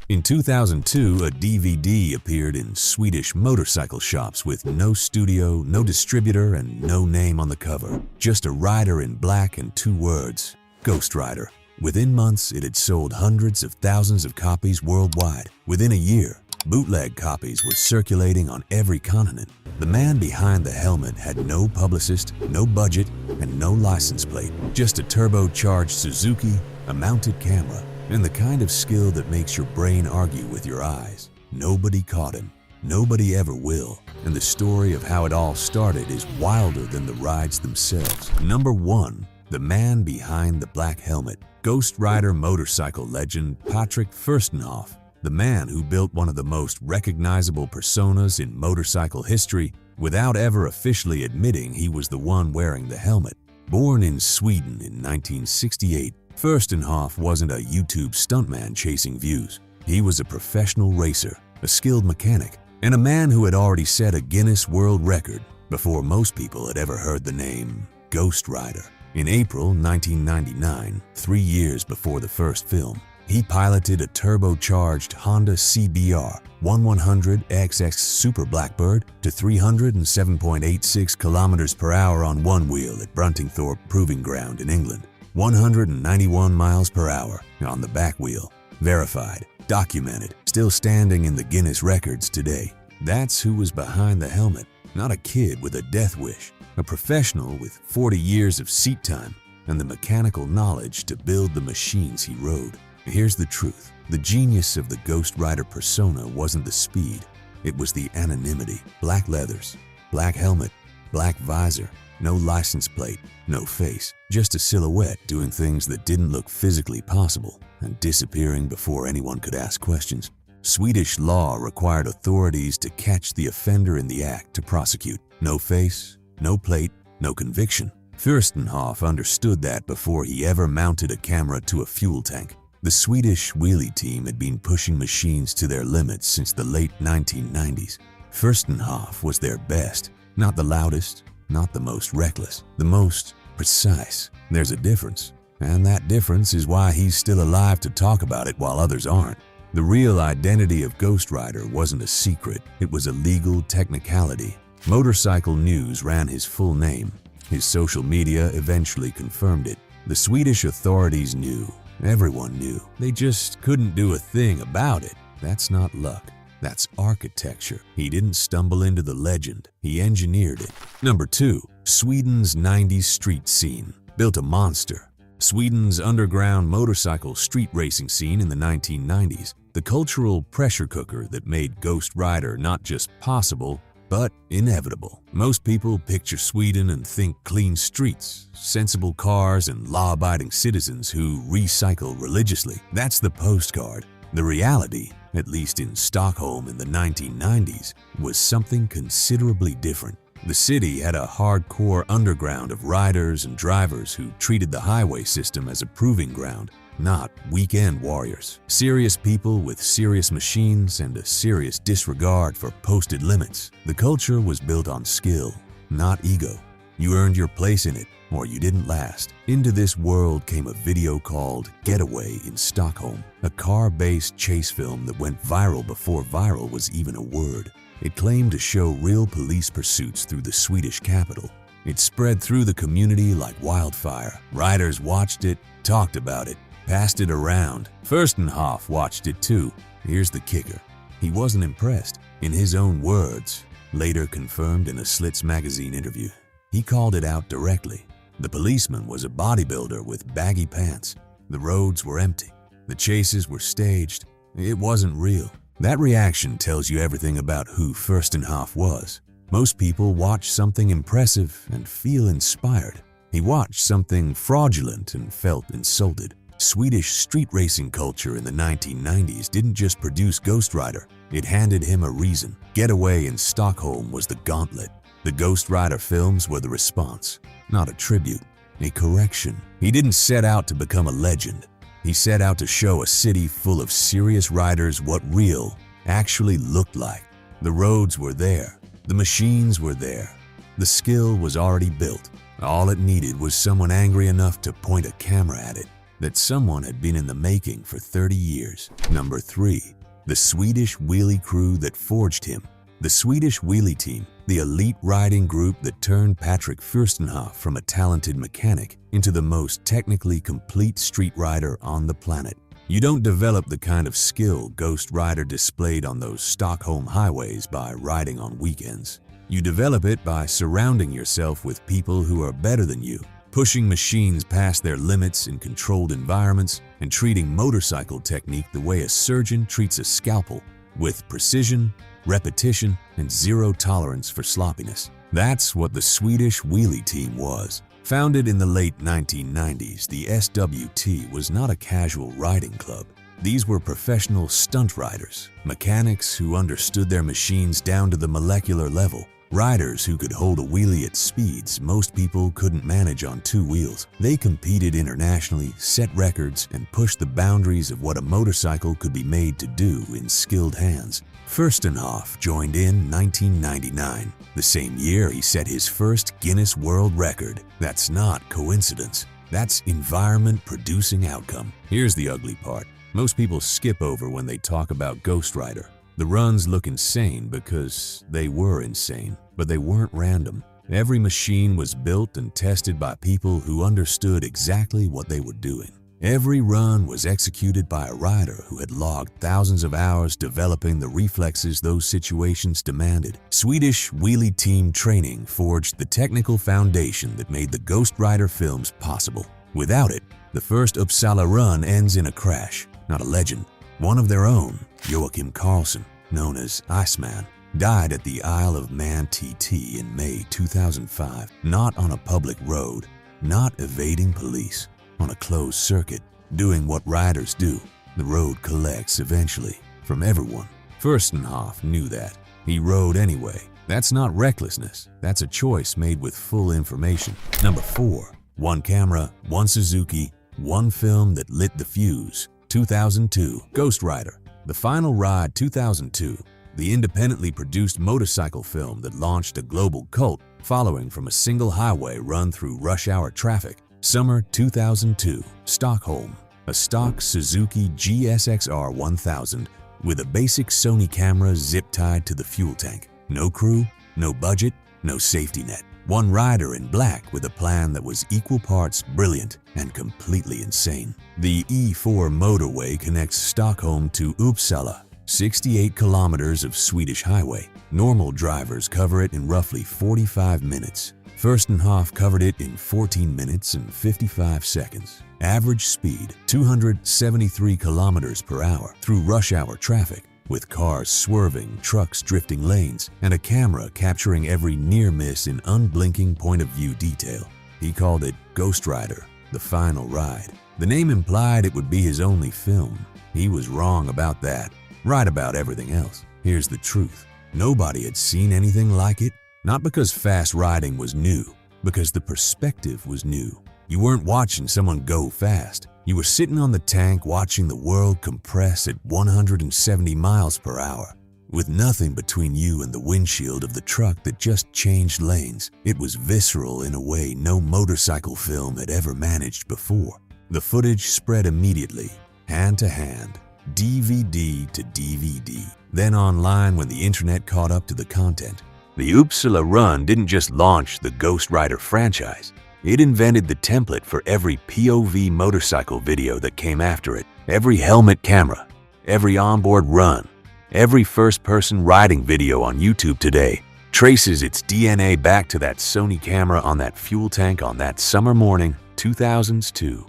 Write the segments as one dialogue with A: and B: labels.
A: In 2002, a DVD appeared in Swedish motorcycle shops with no studio, no distributor, and no name on the cover. Just a rider in black and 2 words, GhostRider. Within months, it had sold hundreds of thousands of copies worldwide. Within a year, bootleg copies were circulating on every continent. The man behind the helmet had no publicist, no budget, and no license plate. Just a turbocharged Suzuki, a mounted camera, and the kind of skill that makes your brain argue with your eyes. Nobody caught him. Nobody ever will. And the story of how it all started is wilder than the rides themselves. Number 1. The man behind the black helmet. GhostRider motorcycle legend Patrik Furstenhoff. The man who built one of the most recognizable personas in motorcycle history without ever officially admitting he was the one wearing the helmet. Born in Sweden in 1968, Furstenhoff wasn't a YouTube stuntman chasing views. He was a professional racer, a skilled mechanic, and a man who had already set a Guinness World Record before most people had ever heard the name GhostRider. In April 1999, 3 years before the first film, he piloted a turbocharged Honda CBR 1100XX Super Blackbird to 307.86 kilometers per hour on one wheel at Bruntingthorpe Proving Ground in England. 191 miles per hour on the back wheel. Verified, documented, still standing in the Guinness records today. That's who was behind the helmet, not a kid with a death wish. A professional with 40 years of seat time and the mechanical knowledge to build the machines he rode. Here's the truth. The genius of the GhostRider persona wasn't the speed. It was the anonymity. Black leathers, black helmet, black visor, no license plate, no face. Just a silhouette doing things that didn't look physically possible and disappearing before anyone could ask questions. Swedish law required authorities to catch the offender in the act to prosecute. No face, no plate, no conviction. Furstenhoff understood that before he ever mounted a camera to a fuel tank. The Swedish Wheelie team had been pushing machines to their limits since the late 1990s. Furstenhoff was their best, not the loudest, not the most reckless, the most precise. There's a difference, and that difference is why he's still alive to talk about it while others aren't. The real identity of GhostRider wasn't a secret, it was a legal technicality. Motorcycle News ran his full name. His social media eventually confirmed it. The Swedish authorities knew. Everyone knew. They just couldn't do a thing about it. That's not luck. That's architecture. He didn't stumble into the legend. He engineered it. Number 2. Sweden's 90s street scene. Built a monster. Sweden's underground motorcycle street racing scene in the 1990s. The cultural pressure cooker that made GhostRider not just possible, but inevitable. Most people picture Sweden and think clean streets, sensible cars, and law-abiding citizens who recycle religiously. That's the postcard. The reality, at least in Stockholm in the 1990s, was something considerably different. The city had a hardcore underground of riders and drivers who treated the highway system as a proving ground, not weekend warriors. Serious people with serious machines and a serious disregard for posted limits. The culture was built on skill, not ego. You earned your place in it, or you didn't last. Into this world came a video called Getaway in Stockholm, a car-based chase film that went viral before viral was even a word. It claimed to show real police pursuits through the Swedish capital. It spread through the community like wildfire. Riders watched it, talked about it, passed it around. Furstenhoff watched it too. Here's the kicker. He wasn't impressed. In his own words, later confirmed in a Slits magazine interview, he called it out directly. The policeman was a bodybuilder with baggy pants. The roads were empty. The chases were staged. It wasn't real. That reaction tells you everything about who Furstenhoff was. Most people watch something impressive and feel inspired. He watched something fraudulent and felt insulted. Swedish street racing culture in the 1990s didn't just produce GhostRider, it handed him a reason. Getaway in Stockholm was the gauntlet. The GhostRider films were the response, not a tribute, a correction. He didn't set out to become a legend. He set out to show a city full of serious riders what real actually looked like. The roads were there. The machines were there. The skill was already built. All it needed was someone angry enough to point a camera at it. That someone had been in the making for 30 years. Number 3. the Swedish wheelie crew that forged him. The Swedish Wheelie team, the elite riding group that turned Patrik Furstenhoff from a talented mechanic into the most technically complete street rider on the planet. You don't develop the kind of skill GhostRider displayed on those Stockholm highways by riding on weekends. You develop it by surrounding yourself with people who are better than you, pushing machines past their limits in controlled environments, and treating motorcycle technique the way a surgeon treats a scalpel, with precision, repetition, and zero tolerance for sloppiness. That's what the Swedish Wheelie team was. Founded in the late 1990s, the SWT was not a casual riding club. These were professional stunt riders, mechanics who understood their machines down to the molecular level, riders who could hold a wheelie at speeds most people couldn't manage on two wheels. They competed internationally, set records, and pushed the boundaries of what a motorcycle could be made to do in skilled hands. Furstenhoff joined in 1999. The same year, he set his first Guinness World Record. That's not coincidence. That's environment producing outcome. Here's the ugly part. Most people skip over when they talk about GhostRider. The runs look insane because they were insane, but they weren't random. Every machine was built and tested by people who understood exactly what they were doing. Every run was executed by a rider who had logged thousands of hours developing the reflexes those situations demanded. Swedish Wheelie team training forged the technical foundation that made the GhostRider films possible. Without it, the first Uppsala run ends in a crash, not a legend. One of their own, Joachim Karlsson, known as Iceman, died at the Isle of Man TT in May 2005, not on a public road, not evading police. On a closed circuit, doing what riders do. The road collects eventually, from everyone. Furstenhoff knew that. He rode anyway. That's not recklessness. That's a choice made with full information. Number 4. One camera, one Suzuki, one film that lit the fuse. 2002, GhostRider. The Final Ride 2002, the independently produced motorcycle film that launched a global cult following from a single highway run through rush hour traffic. Summer 2002, Stockholm. A stock Suzuki GSXR 1000 with a basic Sony camera zip-tied to the fuel tank. No crew, no budget, no safety net. One rider in black with a plan that was equal parts brilliant and completely insane. The E4 motorway connects Stockholm to Uppsala, 68 kilometers of Swedish highway. Normal drivers cover it in roughly 45 minutes. Furstenhoff covered it in 14 minutes and 55 seconds. Average speed, 273 kilometers per hour through rush hour traffic, with cars swerving, trucks drifting lanes, and a camera capturing every near miss in unblinking point-of-view detail. He called it GhostRider, the final ride. The name implied it would be his only film. He was wrong about that, right about everything else. Here's the truth. Nobody had seen anything like it. Not because fast riding was new, because the perspective was new. You weren't watching someone go fast. You were sitting on the tank watching the world compress at 170 miles per hour, with nothing between you and the windshield of the truck that just changed lanes. It was visceral in a way no motorcycle film had ever managed before. The footage spread immediately, hand to hand, DVD to DVD, then online when the internet caught up to the content. The Uppsala run didn't just launch the GhostRider franchise. It invented the template for every POV motorcycle video that came after it, every helmet camera, every onboard run, every first-person riding video on YouTube today traces its DNA back to that Sony camera on that fuel tank on that summer morning, 2002.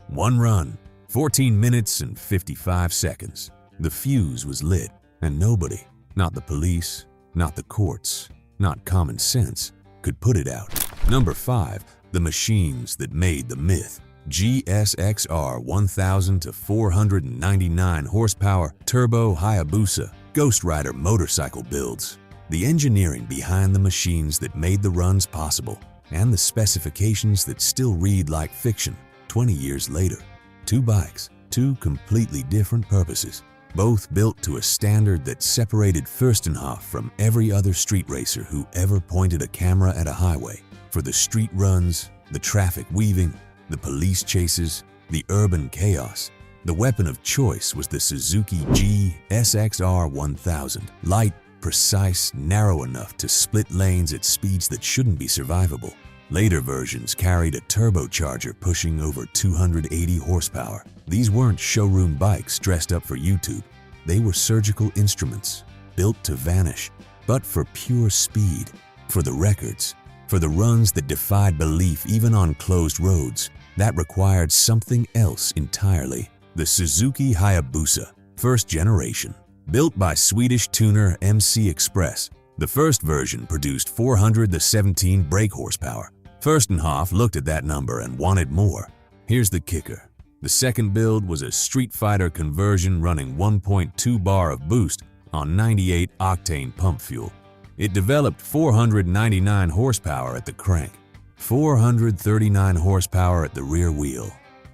A: One run, 14 minutes and 55 seconds. The fuse was lit, and nobody, not the police, not the courts, not common sense, could put it out. Number 5. The machines that made the myth. GSXR 1000 to 499 horsepower turbo Hayabusa GhostRider motorcycle builds. The engineering behind the machines that made the runs possible, and the specifications that still read like fiction 20 years later. Two bikes, two completely different purposes. Both built to a standard that separated Furstenhoff from every other street racer who ever pointed a camera at a highway. For the street runs, the traffic weaving, the police chases, the urban chaos, The weapon of choice was the Suzuki GSXR 1000, light, precise, narrow enough to split lanes at speeds that shouldn't be survivable. Later versions carried a turbocharger pushing over 280 horsepower. These weren't showroom bikes dressed up for YouTube. They were surgical instruments, built to vanish, but for pure speed, for the records, for the runs that defied belief even on closed roads. That required something else entirely. The Suzuki Hayabusa, first generation. Built by Swedish tuner MC Express, the first version produced 417 brake horsepower. Furstenhoff looked at that number and wanted more. Here's the kicker. The second build was a Street Fighter conversion running 1.2 bar of boost on 98 octane pump fuel. It developed 499 horsepower at the crank, 439 horsepower at the rear wheel.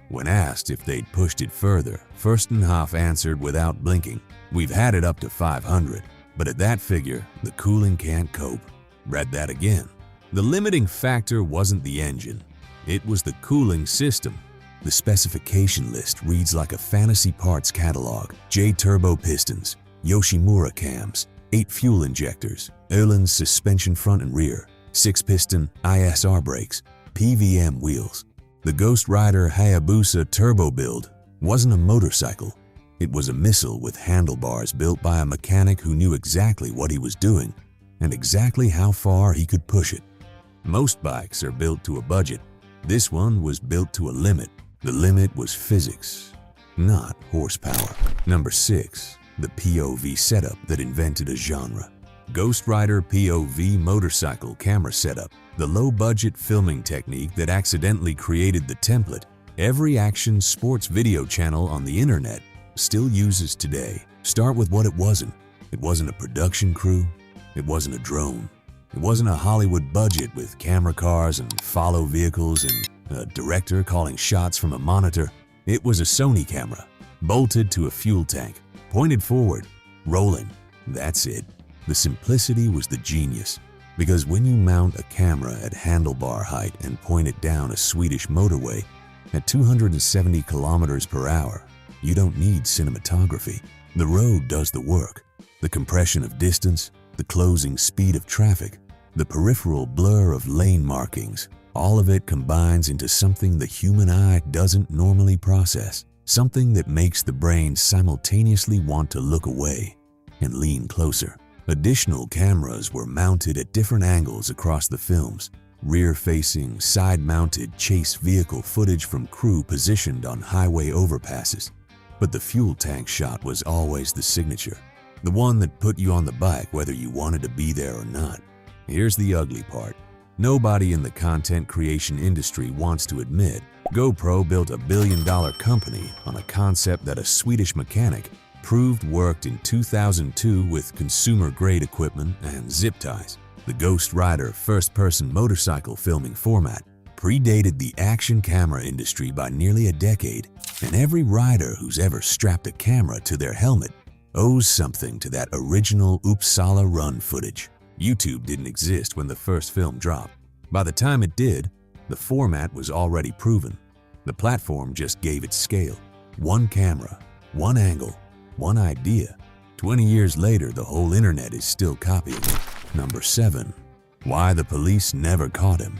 A: When asked if they'd pushed it further, Furstenhoff answered without blinking, "We've had it up to 500, but at that figure, the cooling can't cope." Read that again. The limiting factor wasn't the engine, it was the cooling system. The specification list reads like a fantasy parts catalog. J-turbo pistons, Yoshimura cams, 8 fuel injectors, Öhlins suspension front and rear, 6-piston ISR brakes, PVM wheels. The GhostRider Hayabusa turbo build wasn't a motorcycle. It was a missile with handlebars built by a mechanic who knew exactly what he was doing and exactly how far he could push it. Most bikes are built to a budget. This one was built to a limit. The limit was physics, not horsepower. Number 6. The POV setup that invented a genre. GhostRider POV motorcycle camera setup, the low-budget filming technique that accidentally created the template every action sports video channel on the internet still uses today. Start with what it wasn't. It wasn't a production crew. It wasn't a drone. It wasn't a Hollywood budget with camera cars and follow vehicles and a director calling shots from a monitor. It was a Sony camera, bolted to a fuel tank, pointed forward, rolling. That's it. The simplicity was the genius, because when you mount a camera at handlebar height and point it down a Swedish motorway at 270 kilometers per hour, you don't need cinematography. The road does the work. The compression of distance, the closing speed of traffic, the peripheral blur of lane markings, all of it combines into something the human eye doesn't normally process, something that makes the brain simultaneously want to look away and lean closer. Additional cameras were mounted at different angles across the films, rear-facing, side-mounted chase vehicle footage from crew positioned on highway overpasses. But the fuel tank shot was always the signature, the one that put you on the bike whether you wanted to be there or not. Here's the ugly part. Nobody in the content creation industry wants to admit GoPro built $1 billion company on a concept that a Swedish mechanic proved worked in 2002 with consumer-grade equipment and zip ties. The GhostRider first-person motorcycle filming format predated the action camera industry by nearly a decade, and every rider who's ever strapped a camera to their helmet owes something to that original Uppsala Run footage. YouTube didn't exist when the first film dropped. By the time it did, the format was already proven. The platform just gave it scale. One camera, one angle, one idea. 20 years later, the whole internet is still copying it. Number 7. Why the police never caught him,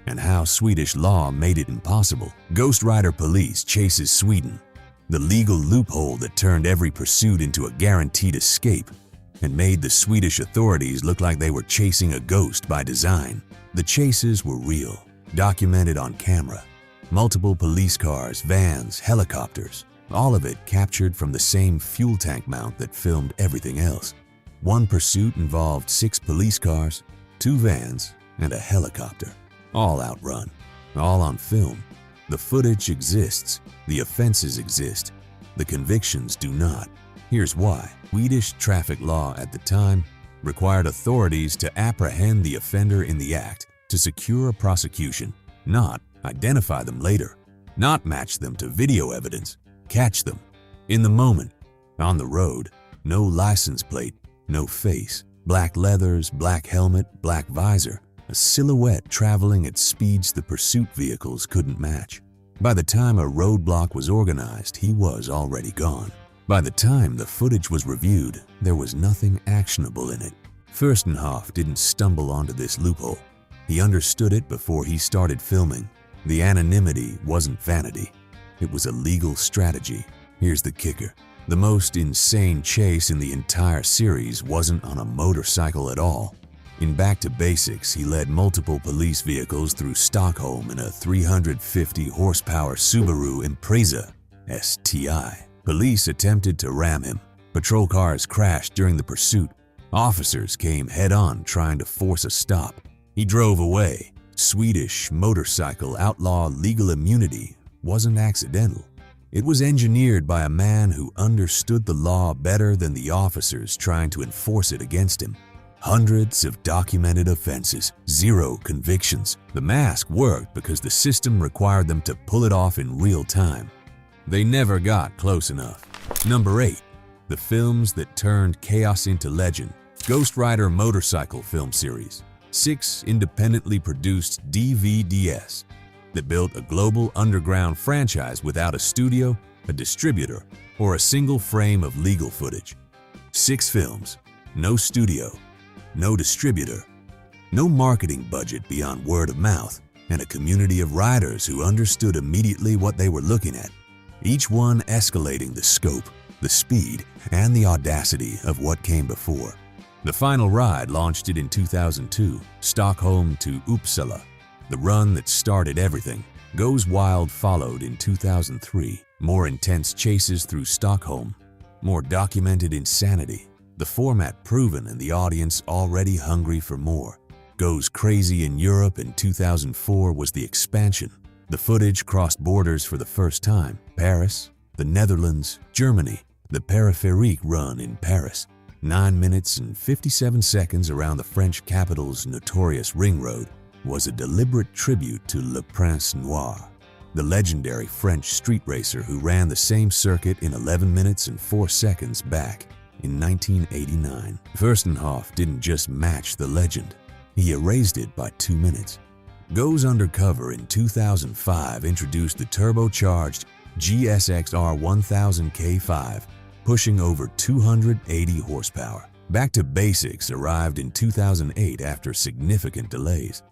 A: and how Swedish law made it impossible. GhostRider police chases Sweden, the legal loophole that turned every pursuit into a guaranteed escape and made the Swedish authorities look like they were chasing a ghost by design. The chases were real, documented on camera. Multiple police cars, vans, helicopters, all of it captured from the same fuel tank mount that filmed everything else. One pursuit involved 6 police cars, 2 vans, and a helicopter, all outrun, all on film. The footage exists, the offenses exist, the convictions do not. Here's why. Swedish traffic law at the time required authorities to apprehend the offender in the act, to secure a prosecution, not identify them later, not match them to video evidence, catch them in the moment, on the road, no license plate, no face, black leathers, black helmet, black visor, a silhouette traveling at speeds the pursuit vehicles couldn't match. By the time a roadblock was organized, he was already gone. By the time the footage was reviewed, there was nothing actionable in it. Furstenhoff didn't stumble onto this loophole. He understood it before he started filming. The anonymity wasn't vanity. It was a legal strategy. Here's the kicker. The most insane chase in the entire series wasn't on a motorcycle at all. In Back to Basics, he led multiple police vehicles through Stockholm in a 350-horsepower Subaru Impreza STI. Police attempted to ram him. Patrol cars crashed during the pursuit. Officers came head-on trying to force a stop. He drove away. Swedish motorcycle outlaw legal immunity wasn't accidental. It was engineered by a man who understood the law better than the officers trying to enforce it against him. Hundreds of documented offenses, 0 convictions. The mask worked because the system required them to pull it off in real time. They never got close enough. Number 8. The films that turned chaos into legend. GhostRider motorcycle film series. 6 independently produced DVDs that built a global underground franchise without a studio, a distributor, or a single frame of legal footage. 6 films, no studio, no distributor, no marketing budget beyond word of mouth, and a community of riders who understood immediately what they were looking at, each one escalating the scope, the speed, and the audacity of what came before. The final ride launched it in 2002, Stockholm to Uppsala, the run that started everything. Goes Wild followed in 2003, more intense chases through Stockholm, more documented insanity, the format proven and the audience already hungry for more. Goes Crazy in Europe in 2004 was the expansion. The footage crossed borders for the first time. Paris, the Netherlands, Germany, the Périphérique run in Paris. 9 minutes and 57 seconds around the French capital's notorious ring road was a deliberate tribute to Le Prince Noir, the legendary French street racer who ran the same circuit in 11 minutes and 4 seconds back in 1989. Furstenhoff didn't just match the legend, he erased it by 2 minutes. Goes Undercover in 2005 introduced the turbocharged GSX-R 1000 K5, pushing over 280 horsepower. Back to Basics arrived in 2008 after significant delays.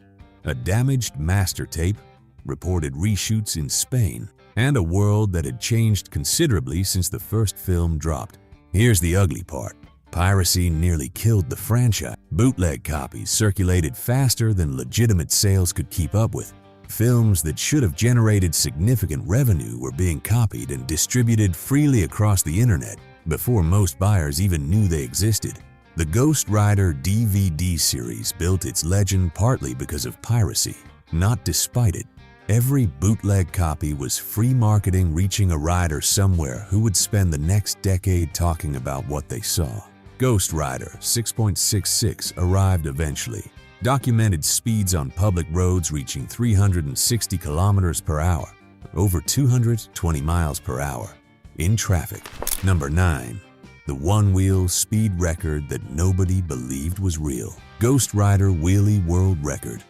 A: A damaged master tape, reported reshoots in Spain, and a world that had changed considerably since the first film dropped. Here's the ugly part. Piracy nearly killed the franchise. Bootleg copies circulated faster than legitimate sales could keep up with. Films that should have generated significant revenue were being copied and distributed freely across the internet before most buyers even knew they existed. The GhostRider DVD series built its legend partly because of piracy, not despite it. Every bootleg copy was free marketing reaching a rider somewhere who would spend the next decade talking about what they saw. GhostRider 6.66 arrived eventually. Documented speeds on public roads reaching 360 kilometers per hour, over 220 miles per hour, in traffic. Number 9. The one-wheel speed record that nobody believed was real. GhostRider Wheelie World Record.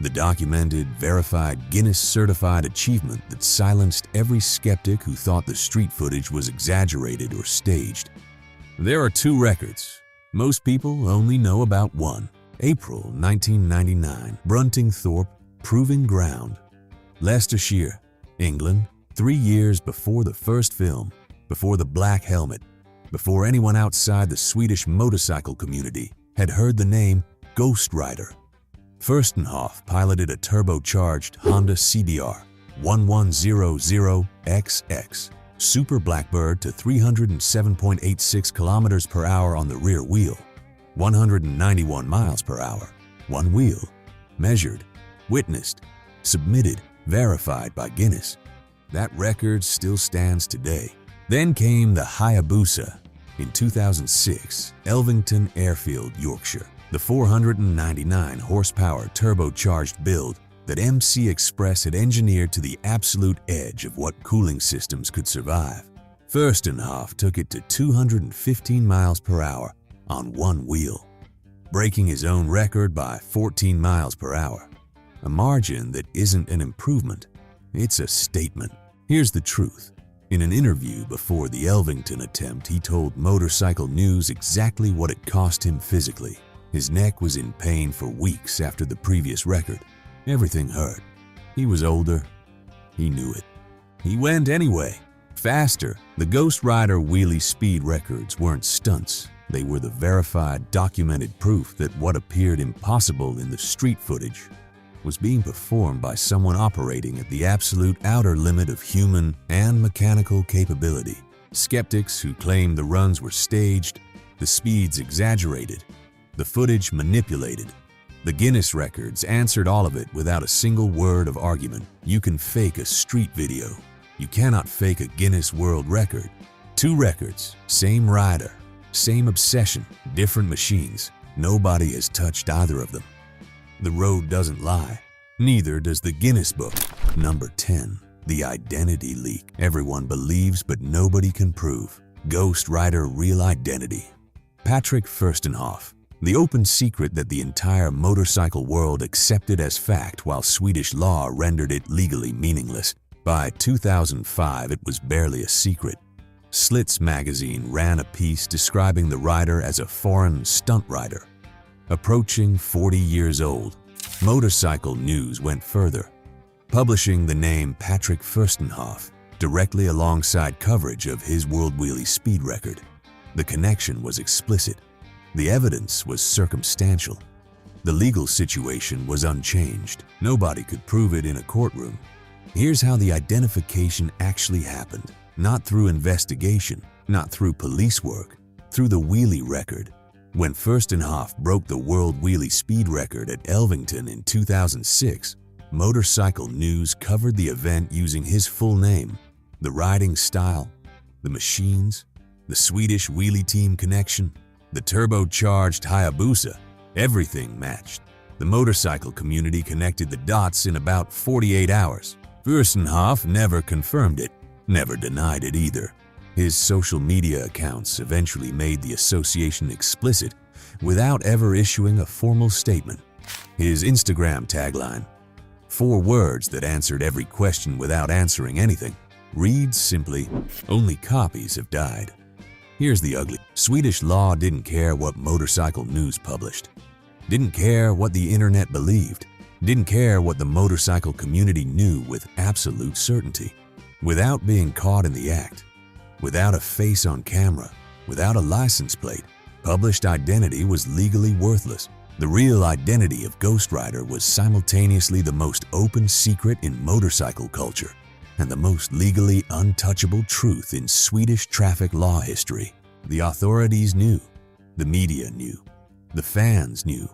A: The documented, verified, Guinness-certified achievement that silenced every skeptic who thought the street footage was exaggerated or staged. There are 2 records. Most people only know about one. April 1999, Bruntingthorpe Proving Ground, Leicestershire, England, 3 years before the first film, before the Black Helmet, before anyone outside the Swedish motorcycle community had heard the name GhostRider. Furstenhoff piloted a turbocharged Honda CBR 1100XX Super Blackbird to 307.86 kilometers per hour on the rear wheel, 191 miles per hour, one wheel, measured, witnessed, submitted, verified by Guinness. That record still stands today. Then came the Hayabusa in 2006, Elvington Airfield, Yorkshire, the 499 horsepower turbocharged build that MC Express had engineered to the absolute edge of what cooling systems could survive. Furstenhoff took it to 215 miles per hour on one wheel, breaking his own record by 14 miles per hour, a margin that isn't an improvement, It's a statement. Here's the truth. In an interview before the Elvington attempt, he told Motorcycle News exactly what it cost him physically. His neck was in pain for weeks after the previous record. Everything hurt. He was older. He knew it. He went anyway. Faster. The GhostRider wheelie speed records weren't stunts. They were the verified, documented proof that what appeared impossible in the street footage was being performed by someone operating at the absolute outer limit of human and mechanical capability. Skeptics who claimed the runs were staged, the speeds exaggerated, the footage manipulated. The Guinness records answered all of it without a single word of argument. You can fake a street video. You cannot fake a Guinness World Record. 2 records, same rider, same obsession, different machines. Nobody has touched either of them. The road doesn't lie. Neither does the Guinness Book. Number 10. The identity leak. Everyone believes, but nobody can prove. GhostRider real identity. Patrik Furstenhoff. The open secret that the entire motorcycle world accepted as fact while Swedish law rendered it legally meaningless. By 2005, it was barely a secret. Slits magazine ran a piece describing the rider as a foreign stunt rider. Approaching 40 years old, Motorcycle News went further, publishing the name Patrik Furstenhoff directly alongside coverage of his world wheelie speed record. The connection was explicit. The evidence was circumstantial. The legal situation was unchanged. Nobody could prove it in a courtroom. Here's how the identification actually happened. Not through investigation, not through police work, through the wheelie record. When Furstenhoff broke the world wheelie speed record at Elvington in 2006, Motorcycle News covered the event using his full name, the riding style, the machines, the Swedish wheelie team connection, the turbocharged Hayabusa. Everything matched. The motorcycle community connected the dots in about 48 hours. Furstenhoff never confirmed it, never denied it either. His social media accounts eventually made the association explicit without ever issuing a formal statement. His Instagram tagline, 4 words that answered every question without answering anything, reads simply, "Only copies have died." Here's the ugly. Swedish law didn't care what Motorcycle News published, didn't care what the internet believed, didn't care what the motorcycle community knew with absolute certainty. Without being caught in the act, without a face on camera, without a license plate, published identity was legally worthless. The real identity of GhostRider was simultaneously the most open secret in motorcycle culture and the most legally untouchable truth in Swedish traffic law history. The authorities knew, the media knew, the fans knew.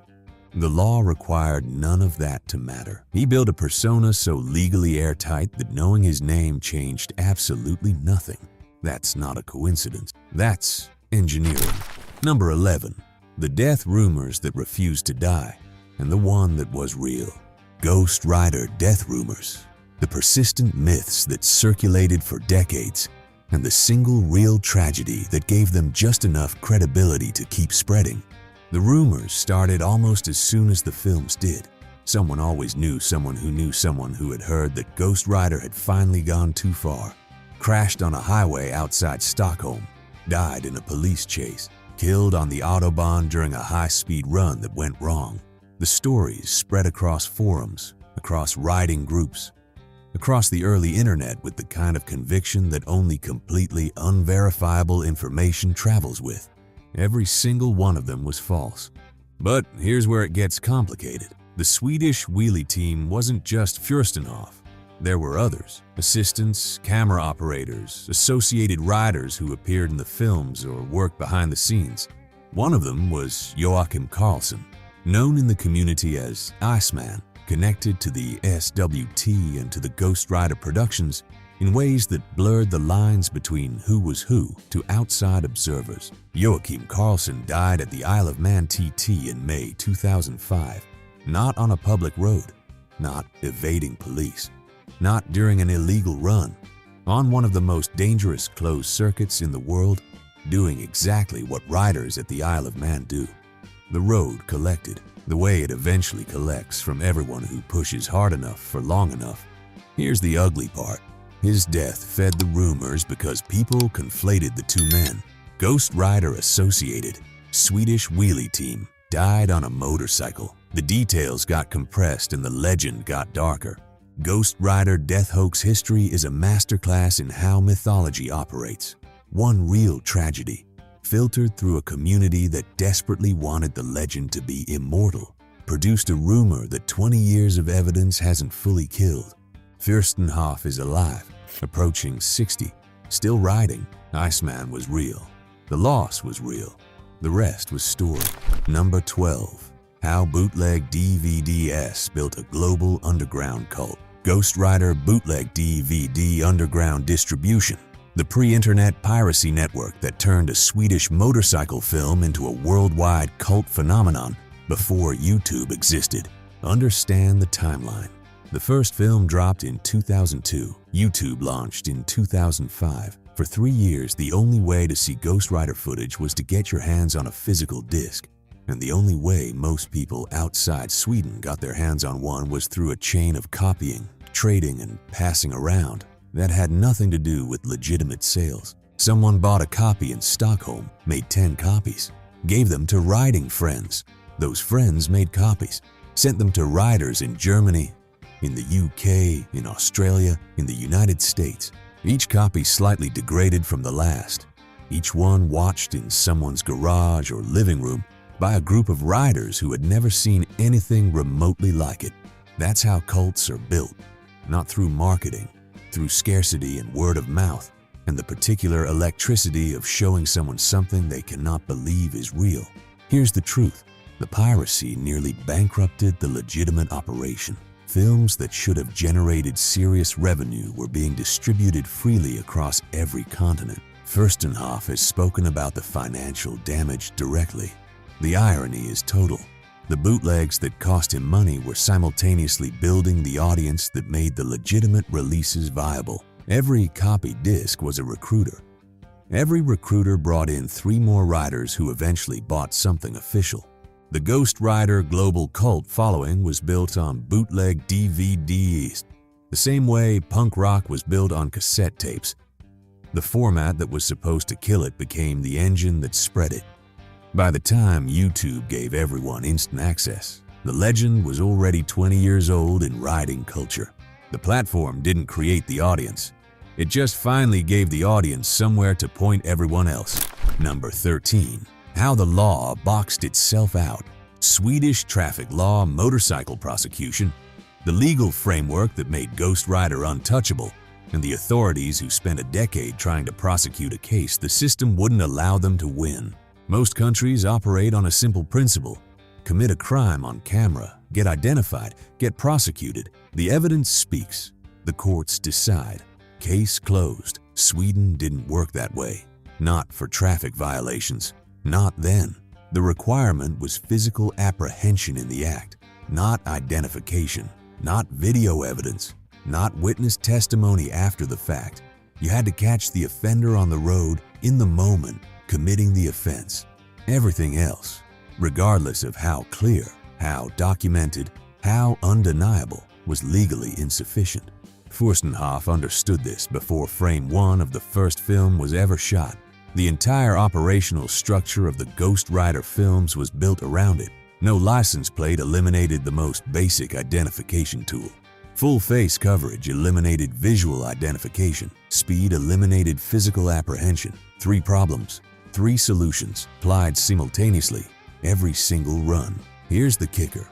A: The law required none of that to matter. He built a persona so legally airtight that knowing his name changed absolutely nothing. That's not a coincidence. That's engineering. Number 11. The death rumors that refused to die, and the one that was real. GhostRider death rumors. The persistent myths that circulated for decades, and the single real tragedy that gave them just enough credibility to keep spreading. The rumors started almost as soon as the films did. Someone always knew someone who knew someone who had heard that GhostRider had finally gone too far, crashed on a highway outside Stockholm, died in a police chase, killed on the Autobahn during a high-speed run that went wrong. The stories spread across forums, across riding groups, across the early internet with the kind of conviction that only completely unverifiable information travels with. Every single one of them was false. But here's where it gets complicated. The Swedish wheelie team wasn't just Furstenhoff. There were others, assistants, camera operators, associated riders who appeared in the films or worked behind the scenes. One of them was Joachim Karlsson, known in the community as Iceman, connected to the SWT and to the GhostRider productions in ways that blurred the lines between who was who to outside observers. Joachim Karlsson died at the Isle of Man TT in May 2005, not on a public road, not evading police, not during an illegal run, on one of the most dangerous closed circuits in the world, doing exactly what riders at the Isle of Man do. The road collected, the way it eventually collects from everyone who pushes hard enough for long enough. Here's the ugly part. His death fed the rumors because people conflated the two men. GhostRider associated, Swedish Wheelie team, died on a motorcycle. The details got compressed and the legend got darker. GhostRider death hoax history is a masterclass in how mythology operates. One real tragedy, filtered through a community that desperately wanted the legend to be immortal, produced a rumor that 20 years of evidence hasn't fully killed. Furstenhoff is alive, approaching 60, still riding. Iceman was real. The loss was real. The rest was story. Number 12. How Bootleg DVDs built a global underground cult. GhostRider Bootleg DVD Underground Distribution, the pre-internet piracy network that turned a Swedish motorcycle film into a worldwide cult phenomenon before YouTube existed. Understand the timeline. The first film dropped in 2002. YouTube launched in 2005. For 3 years, the only way to see GhostRider footage was to get your hands on a physical disc. And the only way most people outside Sweden got their hands on one was through a chain of copying, trading, and passing around. That had nothing to do with legitimate sales. Someone bought a copy in Stockholm, made 10 copies, gave them to riding friends. Those friends made copies, sent them to riders in Germany, in the UK, in Australia, in the United States. Each copy slightly degraded from the last. Each one watched in someone's garage or living room by a group of riders who had never seen anything remotely like it. That's how cults are built, not through marketing, through scarcity and word of mouth, and the particular electricity of showing someone something they cannot believe is real. Here's the truth. The piracy nearly bankrupted the legitimate operation. Films that should have generated serious revenue were being distributed freely across every continent. Furstenhoff has spoken about the financial damage directly. The irony is total. The bootlegs that cost him money were simultaneously building the audience that made the legitimate releases viable. Every copied disc was a recruiter. Every recruiter brought in 3 more riders who eventually bought something official. The GhostRider global cult following was built on bootleg DVDs, the same way punk rock was built on cassette tapes. The format that was supposed to kill it became the engine that spread it. By the time YouTube gave everyone instant access, the legend was already 20 years old in riding culture. The platform didn't create the audience. It just finally gave the audience somewhere to point everyone else. Number 13. How the law boxed itself out. Swedish traffic law motorcycle prosecution, the legal framework that made GhostRider untouchable, and the authorities who spent a decade trying to prosecute a case the system wouldn't allow them to win. Most countries operate on a simple principle: commit a crime on camera, get identified, get prosecuted. The evidence speaks. The courts decide. Case closed. Sweden didn't work that way. Not for traffic violations. Not then. The requirement was physical apprehension in the act, not identification, not video evidence, not witness testimony after the fact. You had to catch the offender on the road in the moment, committing the offense. Everything else, regardless of how clear, how documented, how undeniable, was legally insufficient. Furstenhoff understood this before frame 1 of the first film was ever shot. The entire operational structure of the GhostRider films was built around it. No license plate eliminated the most basic identification tool. Full face coverage eliminated visual identification. Speed eliminated physical apprehension. 3 problems, 3 solutions, applied simultaneously, every single run. Here's the kicker.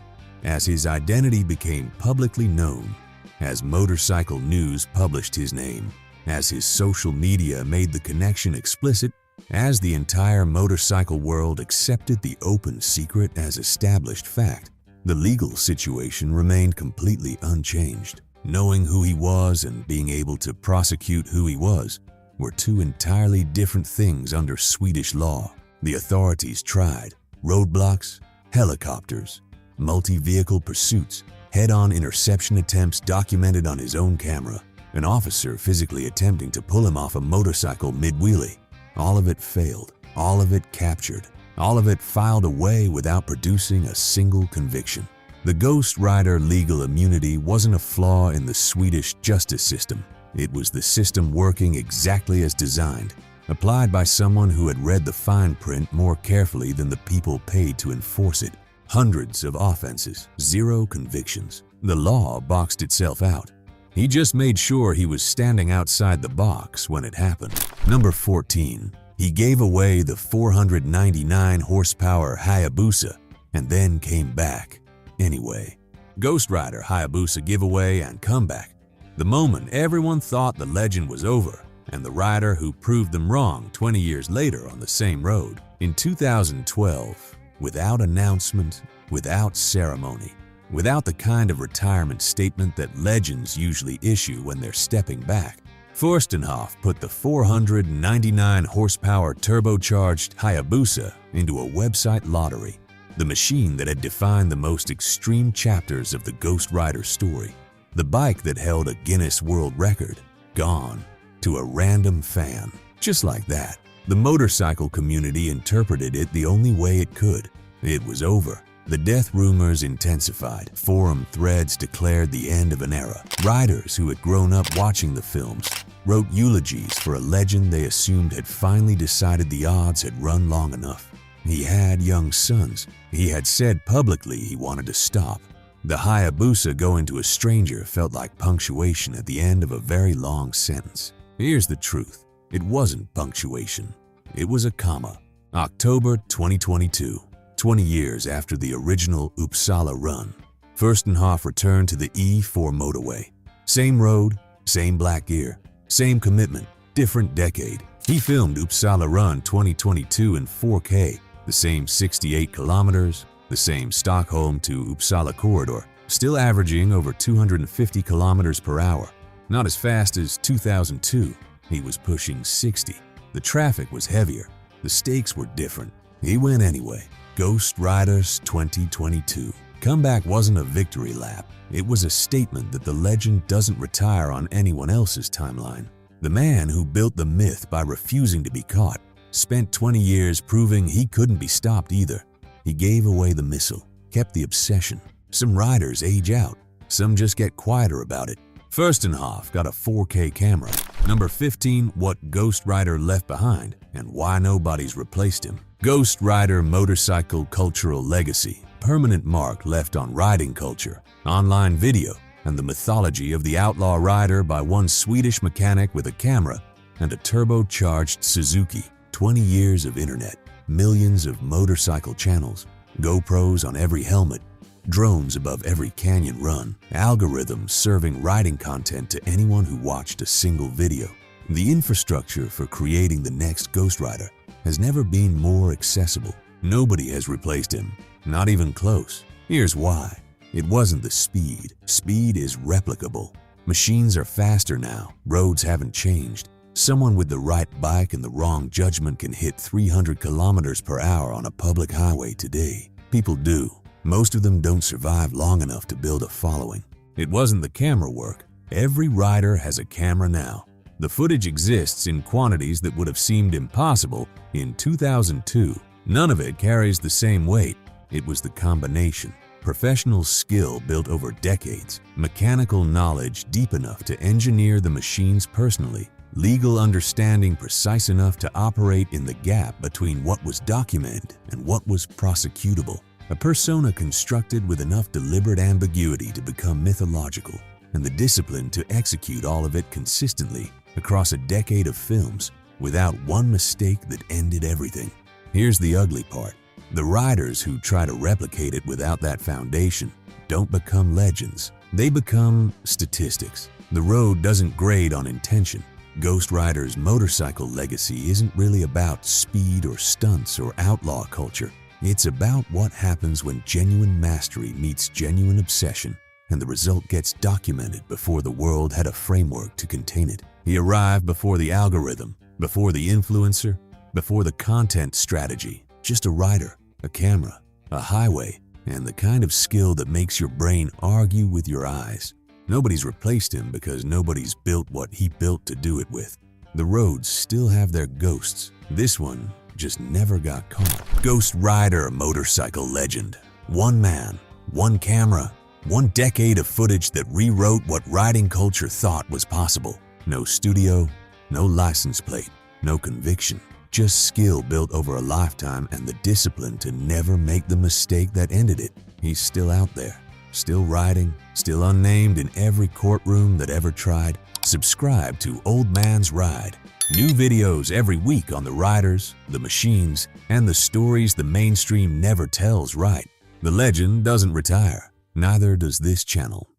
A: As his identity became publicly known, as motorcycle news published his name, as his social media made the connection explicit, as the entire motorcycle world accepted the open secret as established fact, the legal situation remained completely unchanged. Knowing who he was and being able to prosecute who he was were 2 entirely different things under Swedish law. The authorities tried roadblocks, helicopters, multi-vehicle pursuits, head-on interception attempts documented on his own camera, an officer physically attempting to pull him off a motorcycle mid-wheelie. All of it failed, all of it captured, all of it filed away without producing a single conviction. The GhostRider legal immunity wasn't a flaw in the Swedish justice system. It was the system working exactly as designed, applied by someone who had read the fine print more carefully than the people paid to enforce it. Hundreds of offenses, 0 convictions. The law boxed itself out. He just made sure he was standing outside the box when it happened. Number 14. He gave away the 499 horsepower Hayabusa and then came back anyway. GhostRider Hayabusa giveaway and comeback. The moment everyone thought the legend was over, and the rider who proved them wrong 20 years later on the same road. In 2012, without announcement, without ceremony, without the kind of retirement statement that legends usually issue when they're stepping back, Furstenhoff put the 499 horsepower turbocharged Hayabusa into a website lottery, the machine that had defined the most extreme chapters of the GhostRider story. The bike that held a Guinness World Record, gone to a random fan. Just like that, the motorcycle community interpreted it the only way it could. It was over. The death rumors intensified. Forum threads declared the end of an era. Riders who had grown up watching the films wrote eulogies for a legend they assumed had finally decided the odds had run long enough. He had young sons. He had said publicly he wanted to stop. The Hayabusa going to a stranger felt like punctuation at the end of a very long sentence. Here's the truth. It wasn't punctuation. It was a comma. October 2022, 20 years after the original Uppsala run, Furstenhoff returned to the E4 motorway. Same road, same black gear, same commitment, different decade. He filmed Uppsala Run 2022 in 4K, the same 68 kilometers, the same Stockholm to Uppsala corridor, still averaging over 250 kilometers per hour. Not as fast as 2002, he was pushing 60. The traffic was heavier, the stakes were different. He went anyway. GhostRiders 2022. Comeback wasn't a victory lap. It was a statement that the legend doesn't retire on anyone else's timeline. The man who built the myth by refusing to be caught spent 20 years proving he couldn't be stopped either. He gave away the missile, kept the obsession. Some riders age out, some just get quieter about it. Furstenhoff got a 4K camera. Number 15, what GhostRider left behind and why nobody's replaced him. GhostRider motorcycle cultural legacy, permanent mark left on riding culture, online video, and the mythology of the outlaw rider by one Swedish mechanic with a camera and a turbocharged Suzuki. 20 years of internet, millions of motorcycle channels, GoPros on every helmet, drones above every canyon run, algorithms serving riding content to anyone who watched a single video. The infrastructure for creating the next GhostRider has never been more accessible. Nobody has replaced him, not even close. Here's why. It wasn't the speed. Speed is replicable. Machines are faster now. Roads haven't changed. Someone with the right bike and the wrong judgment can hit 300 kilometers per hour on a public highway today. People do. Most of them don't survive long enough to build a following. It wasn't the camera work. Every rider has a camera now. The footage exists in quantities that would have seemed impossible in 2002. None of it carries the same weight. It was the combination. Professional skill built over decades, mechanical knowledge deep enough to engineer the machines personally, legal understanding precise enough to operate in the gap between what was documented and what was prosecutable. A persona constructed with enough deliberate ambiguity to become mythological, and the discipline to execute all of it consistently across a decade of films without one mistake that ended everything. Here's the ugly part. The riders who try to replicate it without that foundation don't become legends. They become statistics. The road doesn't grade on intention. GhostRider's motorcycle legacy isn't really about speed or stunts or outlaw culture. It's about what happens when genuine mastery meets genuine obsession, and the result gets documented before the world had a framework to contain it. He arrived before the algorithm, before the influencer, before the content strategy. Just a rider, a camera, a highway, and the kind of skill that makes your brain argue with your eyes. Nobody's replaced him because nobody's built what he built to do it with. The roads still have their ghosts. This one just never got caught. GhostRider motorcycle legend. One man, One camera, one decade of footage that rewrote what riding culture thought was possible. No studio, no license plate, no conviction. Just skill built over a lifetime and the discipline to never make the mistake that ended it. He's still out there, still riding, still unnamed in every courtroom that ever tried. Subscribe to Old Man's Ride. New videos every week on the riders, the machines, and the stories the mainstream never tells right. The legend doesn't retire, neither does this channel.